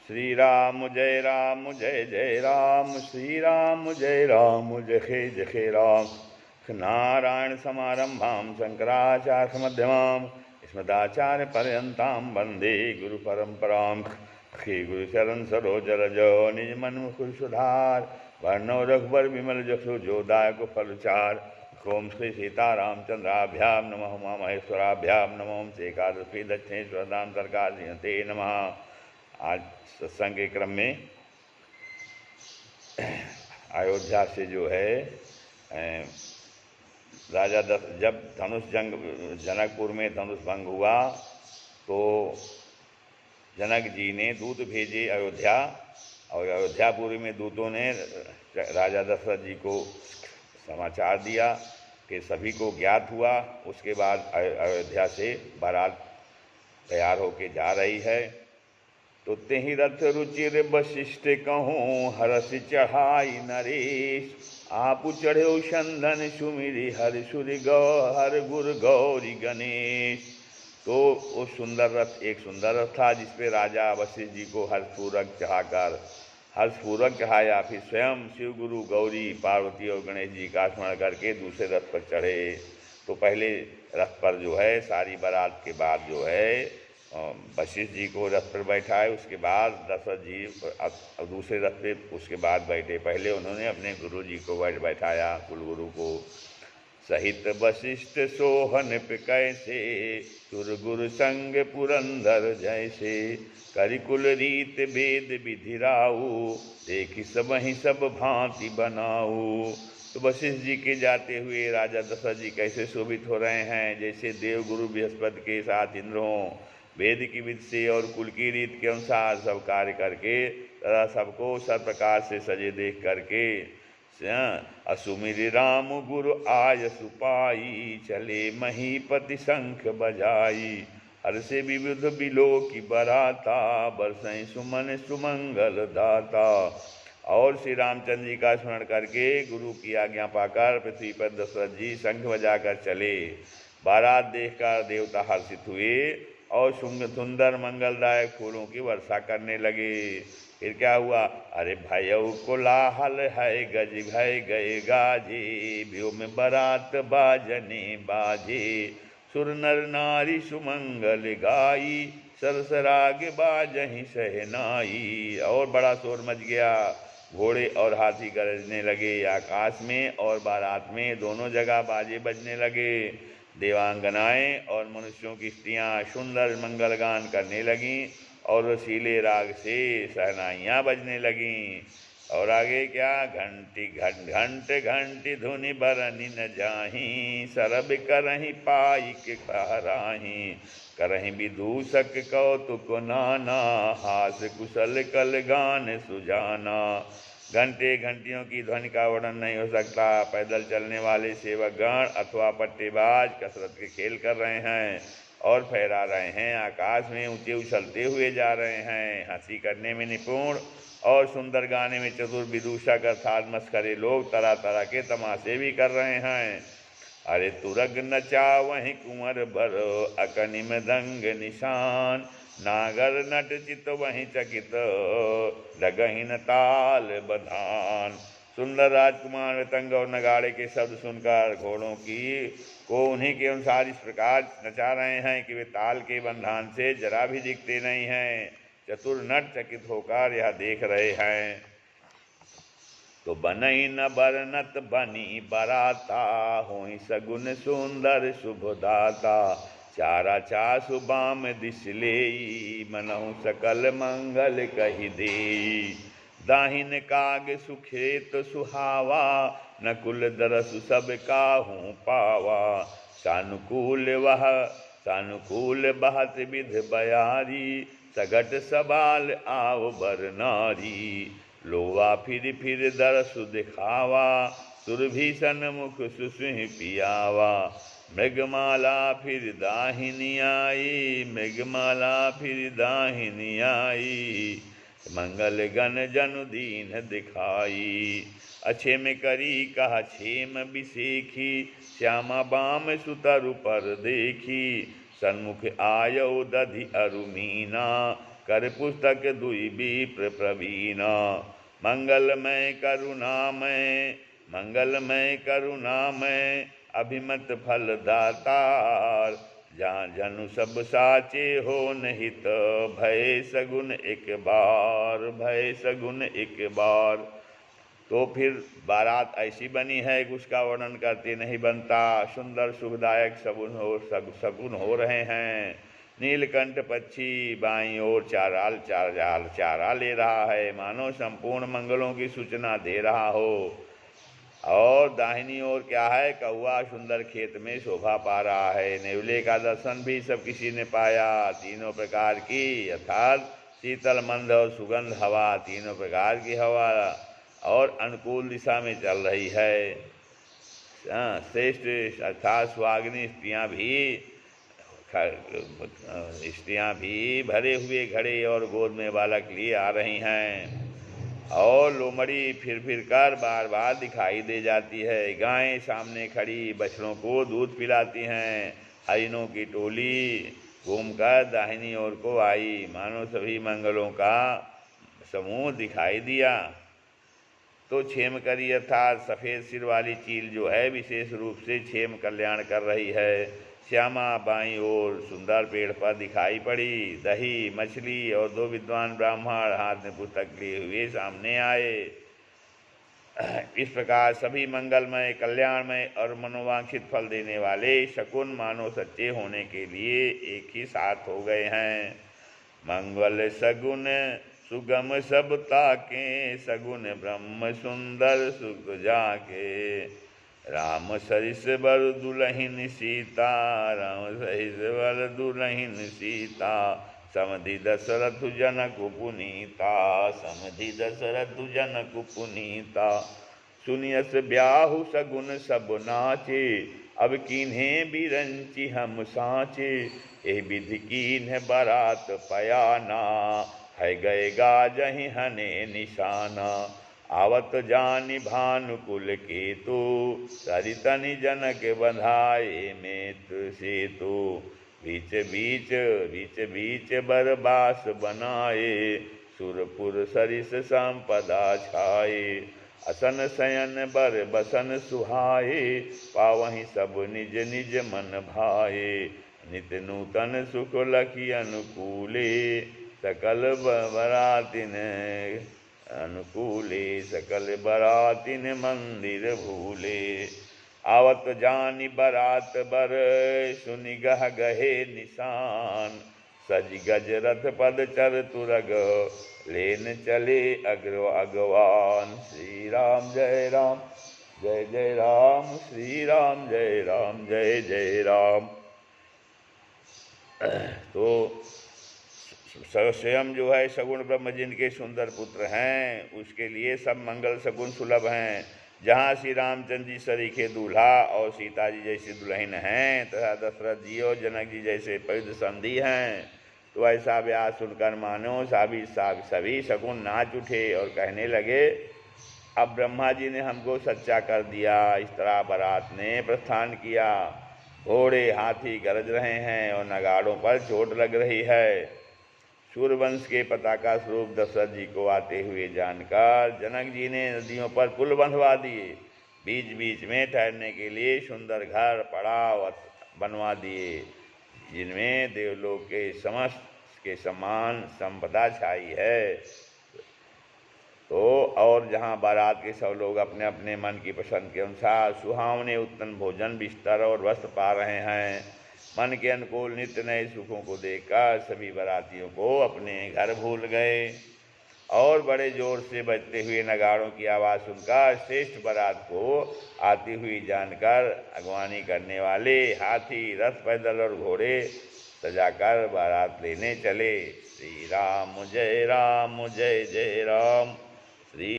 श्री राम जय जय राम, श्री राम जय जय राम। नारायण समारंभां शंकराचार्य मध्यमां अस्मदाचार्य पर्यन्तां वन्दे गुरु परंपरां। श्री गुरु चरण सरोज रज निज मन मुकुर सुधार, वर्णो रघुबर विमल जसु जो दायक फलचार। ओम श्री सीतारामचंद्राभ्याम नमः, उमा महेश्वराभ्याम नमः, ओम एकादशी दक्षिणेश्वर दाम सरकार ते नमः। आज सत्संग के क्रम में अयोध्या से जो है राजा जब धनुष जंग जनकपुर में धनुष भंग हुआ तो जनक जी ने दूत भेजे अयोध्या, और अयोध्यापुरी में दूतों ने राजा दशरथ जी को समाचार दिया कि सभी को ज्ञात हुआ। उसके बाद अयोध्या से बारात तैयार होके जा रही है। तो तेहि रथ रुचिर वशिष्ठ कहूँ, हरस चढ़ाई नरेश। आपु चढ़ो चंदन सुमिरि हर सुर गौ हर गुर गौरी गणेश। तो वो सुंदर रथ एक सुंदर रथ था जिसपे राजा वशिष्ठ जी को हर्षपूर्वक चढ़ाया। फिर स्वयं शिव गुरु गौरी पार्वती और गणेश जी का स्मरण करके दूसरे रथ पर चढ़े। तो पहले रथ पर जो है सारी बारात के बाद जो है वशिष्ठ जी को रथ पर बैठाए, उसके बाद दशरथ जी दूसरे रथ पे उसके बाद बैठे। पहले उन्होंने अपने गुरु जी को बैठाया, कुलगुरु को। सहित वशिष्ठ सोहन पे कैसे, सुर गुरु संग पुरंदर जैसे। करिकुल रीत वेद विधिराऊ, देखी सब ही सब भांति बनाऊ। तो वशिष्ठ जी के जाते हुए राजा दशरथ जी कैसे शोभित हो रहे हैं, जैसे देव गुरु बृहस्पति के साथ इंद्र हों। वेद की विधि से और कुल की रीत के अनुसार सब कार्य करके तथा सबको सब प्रकार से सजे देख करके असुमिरि राम गुरु आय सुपाई, चले महीपति शंख बजाई। हर से विविध बिलो की बराता, बरसई सुमन सुमंगल दाता। और श्री रामचंद्र जी का स्मरण करके गुरु की आज्ञा पाकर पृथ्वी पर दशरथ जी शंख बजाकर चले। बारात देखकर देवता हर्षित हुए और सुंदर मंगलदायक फूलों की वर्षा करने लगे। फिर क्या हुआ, अरे भयऊ कोलाहल है गज भय गए गाजे, व्योम में बारात बाजने बाजे। सुर नर नारी सुमंगल गाई, सरसराग बाजही सहनाई। और बड़ा शोर मच गया, घोड़े और हाथी गरजने लगे। आकाश में और बारात में दोनों जगह बाजे बजने लगे। देवांगनाएं और मनुष्यों की स्त्रियां सुंदर मंगल गान करने लगीं और रसीले राग से सहनाइयाँ बजने लगीं। और आगे क्या, घंटी घंट घंटी धुनि बरनी न जाही, सरब करही पाई के कहराही। करही विदूषक कौतुक नाना, हास कुशल कल गान सुजाना। घंटे घंटियों की ध्वनि का वर्णन नहीं हो सकता। पैदल चलने वाले सेवक गण अथवा पट्टेबाज कसरत के खेल कर रहे हैं और फहरा रहे हैं। आकाश में ऊंचे उछलते हुए जा रहे हैं। हंसी करने में निपुण और सुंदर गाने में चतुर विदूषक अर्थात मस्करे लोग तरह तरह के तमाशे भी कर रहे हैं। अरे तुरग नचा वहीं कुंवर बर, अकनि मृदंग निशान। नागर नट चित वहीं चकित, लगहीन ताल बधान। सुंदर राजकुमार मृदंग और नगाड़े के शब्द सुनकर घोड़ों की को उन्हीं के अनुसार इस प्रकार नचा रहे हैं कि वे ताल के बंधन से जरा भी दिखते नहीं हैं। चतुर नट चकित होकर यह देख रहे हैं। तो बनई न बरनत बनी बराता, होई सगुन सुंदर शुभदाता। चारा चासु बाम दिश लेई, मनहु सकल मंगल कहि देई। दाहिन काग सुखेत सुहावा, नकुल दरसु सब काहू पावा। सानुकूल बहत विध बयारी, सगट सबाल आव बर नारी। लोवा फिर दरसु दिखावा, सुरभीषण मुख सुसुहि पियावा। मृगमाला फिर दाहिनी आई, मृगमाला फिर दाहिनी आई। मंगल गण जनु दीन दिखाई। अछेम करी कहा छेम बिसेखी, श्यामा बाम सुतरु पर देखी। सन्मुख आयो दधि अरुमीना, कर पुस्तक दुई विप्र प्रवीण। मंगलमय करुणामय मंगलमय करुणामय अभिमत फल दातार। जहाँ जनु सब साचे हो निहित भय सगुन एक बार, भय सगुन एक बार। तो फिर बारात ऐसी बनी है कि उसका वर्णन करते नहीं बनता। सुंदर सुखदायक सगुन हो रहे हैं। नीलकंठ पक्षी बाईं ओर चारा ले रहा है, मानो संपूर्ण मंगलों की सूचना दे रहा हो। और दाहिनी ओर क्या है, कौआ सुंदर खेत में शोभा पा रहा है। नेवले का दर्शन भी सब किसी ने पाया। तीनों प्रकार की अर्थात शीतल मंद और सुगंध हवा, तीनों प्रकार की हवा और अनुकूल दिशा में चल रही है। श्रेष्ठ अर्थात सुहागिनी स्त्रियाँ भी भरे हुए घड़े और गोद में बालक लिए आ रही हैं। और लोमड़ी फिर कर बार बार दिखाई दे जाती है। गायें सामने खड़ी बछड़ों को दूध पिलाती हैं। हरिनों की टोली घूमकर दाहिनी ओर को आई, मानो सभी मंगलों का समूह दिखाई दिया। तो क्षेमकरी अर्थात सफ़ेद सिर वाली चील जो है विशेष रूप से क्षेम कल्याण कर रही है। श्यामा बाईं ओर सुंदर पेड़ पर दिखाई पड़ी। दही मछली और दो विद्वान ब्राह्मण हाथ में पुस्तक लिए हुए सामने आए। इस प्रकार सभी मंगलमय कल्याणमय और मनोवांछित फल देने वाले शकुन मानो सच्चे होने के लिए एक ही साथ हो गए हैं। मंगल सगुन सुगम सब ताके, सगुन ब्रह्म सुंदर सुख जाके। राम सरिस बर दुलहिन सीता, राम सरिस बर दुलहिन सीता। समधि दशरथ जनक पुनीता, समधि दशरथ जनक पुनीता। सुनियस ब्याहु सगुन सब नाचे, अब कीन्हे बिरंची हम साँचे। एह विधि कीन्ह बारात पयाना, है गए गाजहि हने निशाना। आवत जानि भानुकुल केतु, सरितनि जनक बंधाए मेत सेतु। बीच बीच बरबास बनाए, सुरपुर सरिस संपदा छाए। असन शयन बर बसन सुहाए, पावहि सब निज निज मन भाए। नित नूतन सुख लखी अनुकूले, सकल बरातिन अनुकूले। सकल बरातिन मंदिर भूले। आवत जानि बरात बर, सुनि गह गहे निशान। सज गज रथ पद चर तुरग, लेन चले अगवान। श्री राम जय राम, जय जय राम। श्री राम जय राम, जय जय राम। तो स्वयं जो है सगुण ब्रह्म जिनके सुंदर पुत्र हैं, उसके लिए सब मंगल सगुण सुलभ हैं। जहाँ श्री रामचंद्र जी सरीखे दूल्हा और सीता जी जैसी दुल्हन हैं, तथा दशरथ जी और जनक जी जैसे पवित्र संधि हैं, तो ऐसा ब्याह सुनकर मानो सभी सगुण नाच उठे और कहने लगे, अब ब्रह्मा जी ने हमको सच्चा कर दिया। इस तरह बारात ने प्रस्थान किया। घोड़े हाथी गरज रहे हैं और नगाड़ों पर चोट लग रही है। सूर्यवंश के पताका स्वरूप दशरथ जी को आते हुए जानकर जनक जी ने नदियों पर पुल बंधवा दिए। बीच बीच में ठहरने के लिए सुंदर घर पड़ाव बनवा दिए, जिनमें देवलोक के समस्त के समान संपदा छाई है। तो और जहाँ बारात के सब लोग अपने अपने मन की पसंद के अनुसार सुहावने उत्तम भोजन बिस्तर और वस्त्र पा रहे हैं। मन के अनुकूल नित्य नए सुखों को देखकर सभी बारातियों को अपने घर भूल गए। और बड़े जोर से बजते हुए नगाड़ों की आवाज़ सुनकर श्रेष्ठ बारात को आती हुई जानकर अगवानी करने वाले हाथी रथ पैदल और घोड़े सजाकर बारात लेने चले। श्री राम जय जय राम। श्री